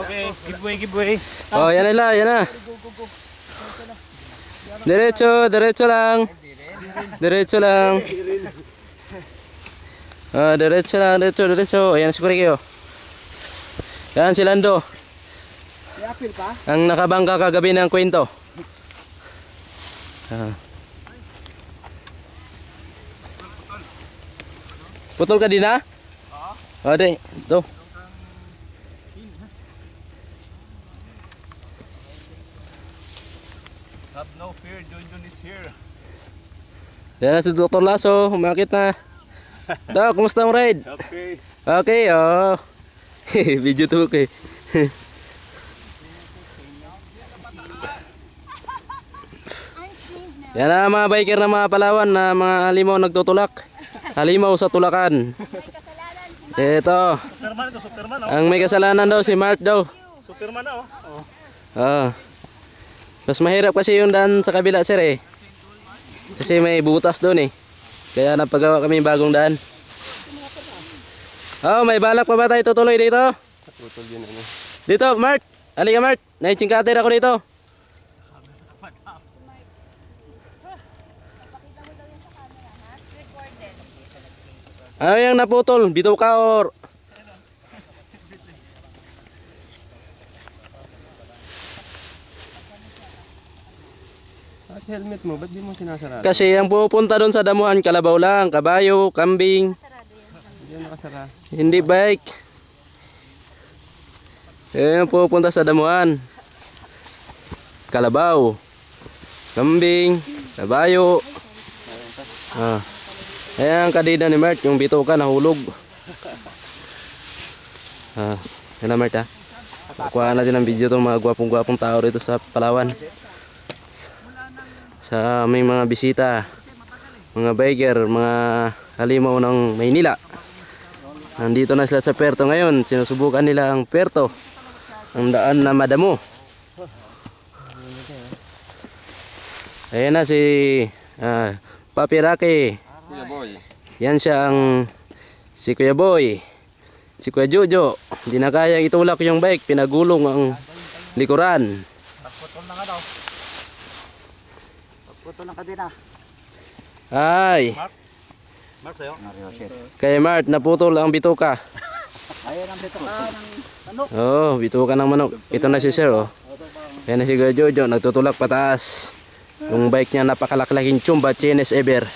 Okay, giveaway. Oh, yan na, yan na. Diretso lang. Diretso lang. Diretso lang, diretso. Ayan, siguro kayo. Yan si Lando. Ang nakabangka kagabi ng kwento. Putol ka din ha? Oo. Di, ito. Have no fear, Junjun is here. Yan na si Dr. Lasso, umakit na. Dok, kumusta ang ride? Okay. Okay, oh. Video to okay. Yan na mga biker na mga Palawan na mga halimaw nagtutulak. Halimaw sa tulakan. Ito. Ang may kasalanan daw si Mark daw. Superman na Mas mahirap kasi yung daan sa kabila sir eh. Kasi may butas doon eh. Kaya napagawa kami bagong daan. Oh, may balak pa ba tayo tutuloy dito? Dito, Mart. Halika Mart. Naichingkater ako dito. Ano yung naputol? Bitaw ka or... At helmet mo, ba't di mo sinasarado? Kasi ang pupunta doon sa damuhan, kalabaw lang, kabayo, kambing. Hindi yan nakasara. Hindi bike. Yung pupunta sa damuhan. Kalabaw, kambing, kabayo. Ayan ang kadida ni Mert, yung bituka nahulog. Yan na Mert ha. Kukuha natin ng video itong mga gwapong-gwapong tao rito sa Palawan. Sa aming mga bisita, mga biker, mga halimaw ng Maynila. Nandito na sila sa Puerto ngayon. Sinusubukan nila ang Puerto, ang daan na madamo. Ayan na si Papi Rocky. Kuya Boy. Yan siya ang si Kuya Boy. Si Kuya Jojo. Hindi na kayang itulak yung bike, pinagulong ang likuran. Pagputol na ka daw. Pagputol na ka din Ay. Mark sa'yo? Kay Mart, naputol ang bituka. Ayan ang bituka ng manok. Oh, bituka ng manok. Ito na si Sir oh. Yan na si Kuya Jojo, nagtutulak pataas. Yung bike niya napakalaklaking chumba, chines ever.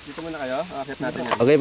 Dito muna kayo, akit natin yan. Okay.